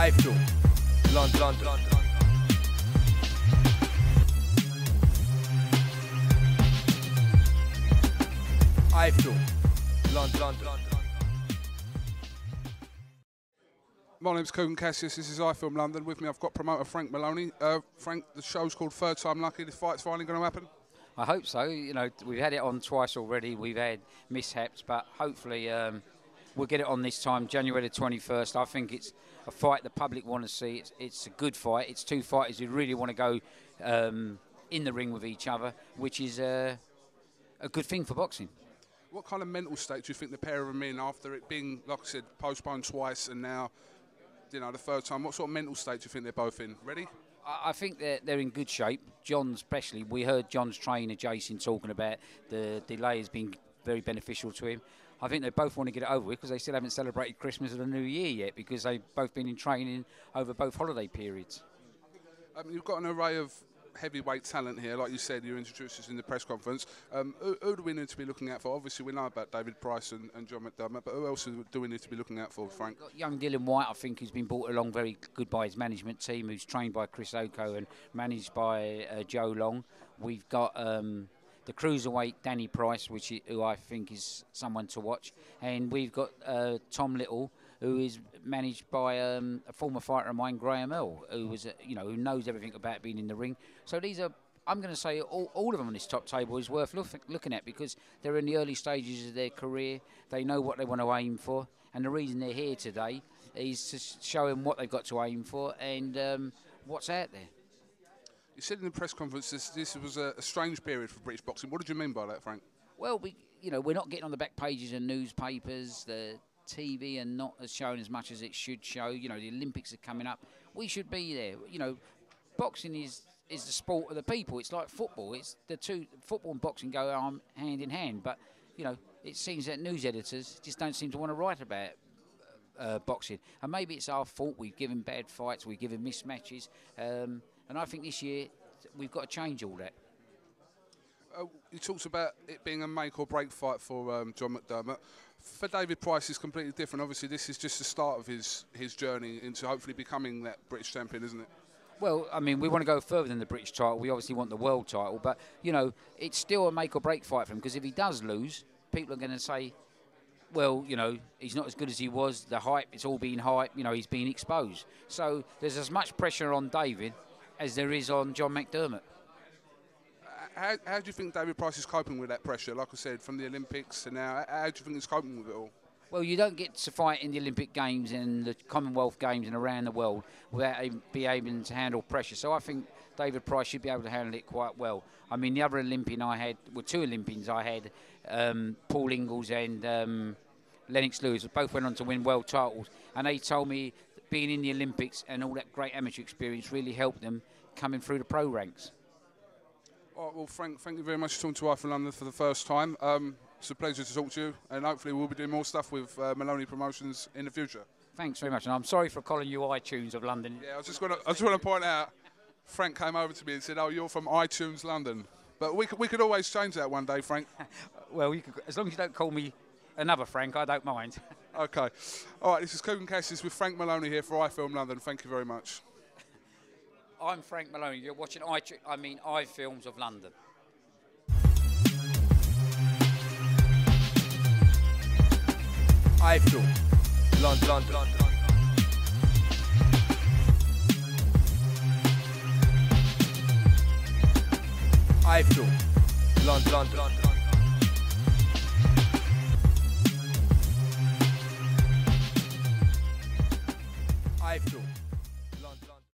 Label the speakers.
Speaker 1: iFILM, London. iFILM, London.
Speaker 2: My name's Kugan Cassius, this is iFILM London. With me I've got promoter Frank Maloney. Frank, the show's called Third Time Lucky. The fight's finally going to happen?
Speaker 3: I hope so. You know, we've had it on twice already. We've had mishaps, but hopefully we'll get it on this time, January the 21st. I think it's a fight the public want to see. It's a good fight. It's two fighters who really want to go in the ring with each other, which is a good thing for boxing.
Speaker 2: What kind of mental state do you think the pair of them in after it being, like I said, postponed twice and now, you know, the third time? What sort of mental state do you think they're both in? Ready?
Speaker 3: I think they're in good shape. John especially. We heard John's trainer, Jason, talking about the delay has been very beneficial to him. I think they both want to get it over with because they still haven't celebrated Christmas or the New Year yet because they've both been in training over both holiday periods.
Speaker 2: You've got an array of heavyweight talent here, like you said, you introduced us in the press conference. Who do we need to be looking out for? Obviously, we know about David Price and John McDERMOTT, but who else do we need to be looking out for, Frank?
Speaker 3: We've got young Dylan White, I think, who's been brought along very good by his management team, who's trained by Chris Oko and managed by Joe Long. We've got the cruiserweight Danny Price, who I think is someone to watch, and we've got Tom Little, who is managed by a former fighter of mine, Graham Earl, who was, who knows everything about being in the ring. So these are, I'm going to say, all of them on this top table is worth looking at because they're in the early stages of their career. They know what they want to aim for, and the reason they're here today is to show them what they've got to aim for and what's out there.
Speaker 2: You said in the press conference this was a strange period for British boxing. What did you mean by that, Frank?
Speaker 3: Well, we're not getting on the back pages of newspapers. The TV are not as shown as much as it should show. The Olympics are coming up. We should be there. Boxing is the sport of the people. It's like football. It's the two, football and boxing go hand in hand. But it seems that news editors just don't seem to want to write about boxing. And maybe it's our fault. We've given bad fights. We've given mismatches. And I think this year we've got to change all that.
Speaker 2: You talked about it being a make or break fight for John McDERMOTT. For David Price, it's completely different. Obviously, this is just the start of his journey into hopefully becoming that British champion, isn't it?
Speaker 3: Well, I mean, we want to go further than the British title. We obviously want the world title. But, it's still a make or break fight for him because if he does lose, people are going to say, well, he's not as good as he was. The hype, it's all been hype. He's been exposed. So there's as much pressure on David as there is on John McDERMOTT.
Speaker 2: How do you think David Price is coping with that pressure? Like I said, from the Olympics to now, how do you think he's coping with it all?
Speaker 3: Well, you don't get to fight in the Olympic Games and the Commonwealth Games and around the world without being able to handle pressure. So I think David Price should be able to handle it quite well. I mean, the other Olympian I had, well, two Olympians I had, Paul Ingalls and Lennox Lewis, both went on to win world titles. And they told me that being in the Olympics and all that great amateur experience really helped them coming through the pro ranks.
Speaker 2: All right, well, Frank, thank you very much for talking to iFILM London for the first time. It's a pleasure to talk to you, and hopefully we'll be doing more stuff with Maloney Promotions in the future.
Speaker 3: Thanks very much, and I'm sorry for calling you iTunes of London.
Speaker 2: Yeah, I just want to point out, Frank came over to me and said, "Oh, you're from iTunes London," but we could always change that one day, Frank.
Speaker 3: Well, as long as you don't call me another Frank, I don't mind.
Speaker 2: Okay. All right, this is Kugan Cassius with Frank Maloney here for iFILM London. Thank you very much.
Speaker 3: I'm Frank Maloney. You're watching iFILMs of London.
Speaker 1: iFILM, London. iFILM, London.